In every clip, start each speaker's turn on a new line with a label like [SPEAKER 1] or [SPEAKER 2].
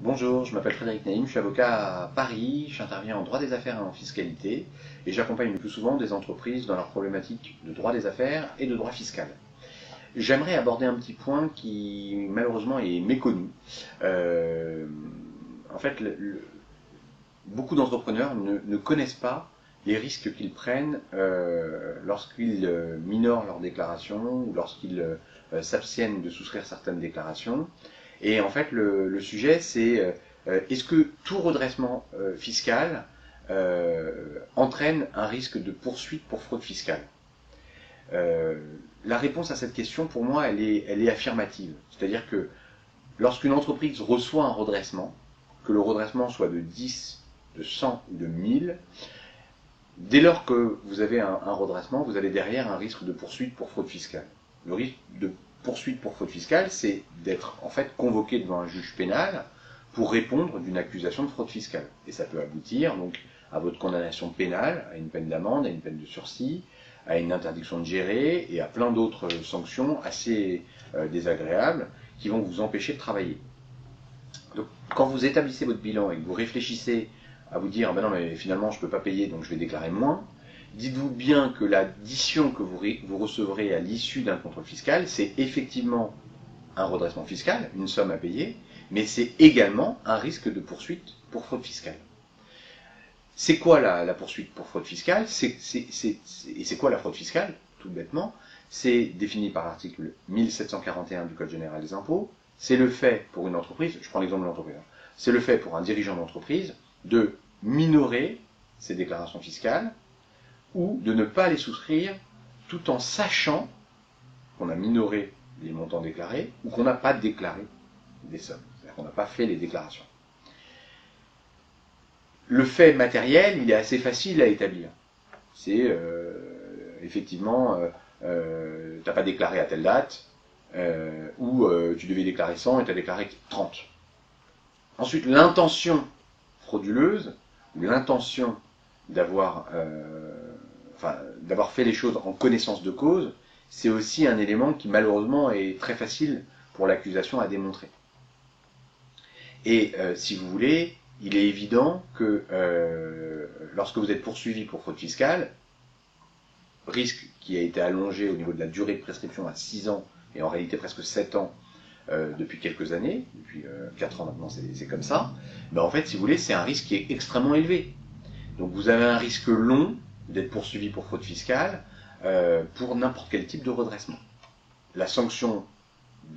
[SPEAKER 1] Bonjour, je m'appelle Frédéric Naïm, je suis avocat à Paris, j'interviens en droit des affaires et en fiscalité et j'accompagne le plus souvent des entreprises dans leurs problématiques de droit des affaires et de droit fiscal. J'aimerais aborder un petit point qui malheureusement est méconnu. Euh, en fait, beaucoup d'entrepreneurs ne connaissent pas les risques qu'ils prennent lorsqu'ils minorent leurs déclarations ou lorsqu'ils s'abstiennent de souscrire certaines déclarations. Et en fait, le sujet, c'est est-ce que tout redressement fiscal entraîne un risque de poursuite pour fraude fiscale? La réponse à cette question, pour moi, elle est affirmative. C'est-à-dire que lorsqu'une entreprise reçoit un redressement, que le redressement soit de 10, de 100 ou de 1000, dès lors que vous avez un redressement, vous avez derrière un risque de poursuite pour fraude fiscale. Le risque de poursuite pour fraude fiscale, c'est d'être en fait convoqué devant un juge pénal pour répondre d'une accusation de fraude fiscale. Et ça peut aboutir donc à votre condamnation pénale, à une peine d'amende, à une peine de sursis, à une interdiction de gérer et à plein d'autres sanctions assez désagréables qui vont vous empêcher de travailler. Donc quand vous établissez votre bilan et que vous réfléchissez à vous dire, ben non mais finalement je ne peux pas payer donc je vais déclarer moins, dites-vous bien que l'addition que vous recevrez à l'issue d'un contrôle fiscal, c'est effectivement un redressement fiscal, une somme à payer, mais c'est également un risque de poursuite pour fraude fiscale. C'est quoi la poursuite pour fraude fiscale? Et c'est quoi la fraude fiscale? Tout bêtement, c'est défini par l'article 1741 du Code général des impôts. C'est le fait pour une entreprise, je prends l'exemple de l'entreprise, c'est le fait pour un dirigeant d'entreprise de minorer ses déclarations fiscales ou de ne pas les souscrire tout en sachant qu'on a minoré les montants déclarés ou qu'on n'a pas déclaré des sommes, c'est-à-dire qu'on n'a pas fait les déclarations. Le fait matériel, il est assez facile à établir. C'est effectivement, t'as pas déclaré à telle date, ou tu devais déclarer 100 et tu as déclaré 30. Ensuite, l'intention frauduleuse, l'intention d'avoir fait les choses en connaissance de cause, c'est aussi un élément qui malheureusement est très facile pour l'accusation à démontrer. Et si vous voulez, il est évident que lorsque vous êtes poursuivi pour fraude fiscale, risque qui a été allongé au niveau de la durée de prescription à 6 ans et en réalité presque 7 ans depuis quelques années, depuis 4 ans maintenant c'est comme ça, ben en fait si vous voulez c'est un risque qui est extrêmement élevé. Donc vous avez un risque long d'être poursuivi pour fraude fiscale pour n'importe quel type de redressement. La sanction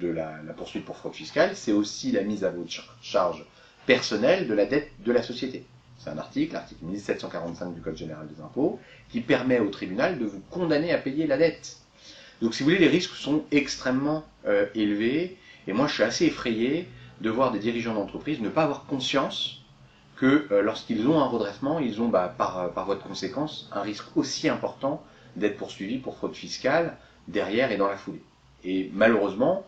[SPEAKER 1] de la poursuite pour fraude fiscale, c'est aussi la mise à votre charge personnelle de la dette de la société. C'est un article 1745 du Code général des impôts, qui permet au tribunal de vous condamner à payer la dette. Donc si vous voulez, les risques sont extrêmement élevés, et moi je suis assez effrayé de voir des dirigeants d'entreprise ne pas avoir conscience que lorsqu'ils ont un redressement, ils ont par voie de conséquence un risque aussi important d'être poursuivis pour fraude fiscale derrière et dans la foulée. Et malheureusement,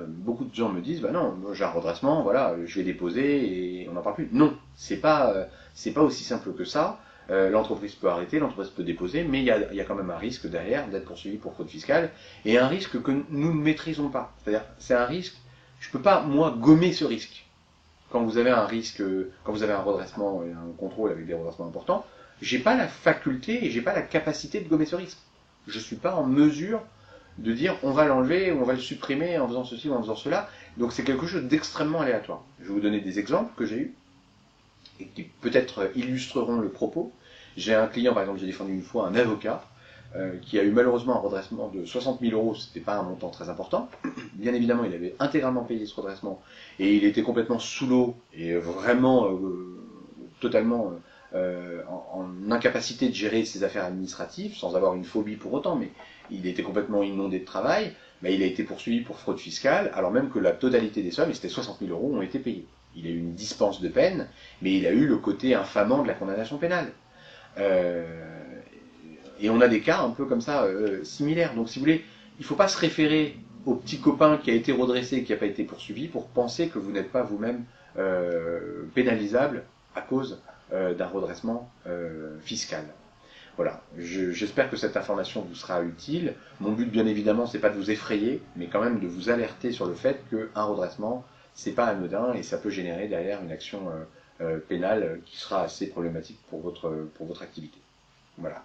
[SPEAKER 1] beaucoup de gens me disent bah non, j'ai un redressement, voilà, je vais déposer et on n'en parle plus. Non, c'est pas aussi simple que ça. L'entreprise peut arrêter, l'entreprise peut déposer, mais il y a quand même un risque derrière d'être poursuivi pour fraude fiscale et un risque que nous ne maîtrisons pas. C'est-à-dire, c'est un risque, je peux pas moi gommer ce risque. Quand vous avez un risque, quand vous avez un redressement et un contrôle avec des redressements importants, j'ai pas la faculté et j'ai pas la capacité de gommer ce risque. Je suis pas en mesure de dire on va l'enlever, on va le supprimer en faisant ceci ou en faisant cela. Donc c'est quelque chose d'extrêmement aléatoire. Je vais vous donner des exemples que j'ai eus et qui peut-être illustreront le propos. J'ai un client, par exemple, j'ai défendu une fois un avocat qui a eu malheureusement un redressement de 60 000 euros, c'était pas un montant très important. Bien évidemment, il avait intégralement payé ce redressement et il était complètement sous l'eau et vraiment totalement en incapacité de gérer ses affaires administratives, sans avoir une phobie pour autant, mais il était complètement inondé de travail. Mais il a été poursuivi pour fraude fiscale, alors même que la totalité des sommes, et c'était 60 000 euros, ont été payées. Il a eu une dispense de peine, mais il a eu le côté infamant de la condamnation pénale. Et on a des cas un peu comme ça, similaires. Donc si vous voulez, il ne faut pas se référer au petit copain qui a été redressé et qui n'a pas été poursuivi pour penser que vous n'êtes pas vous-même pénalisable à cause d'un redressement fiscal. Voilà, j'espère que cette information vous sera utile. Mon but, bien évidemment, c'est pas de vous effrayer, mais quand même de vous alerter sur le fait qu'un redressement, c'est pas anodin et ça peut générer derrière une action pénale qui sera assez problématique pour votre activité. Voilà.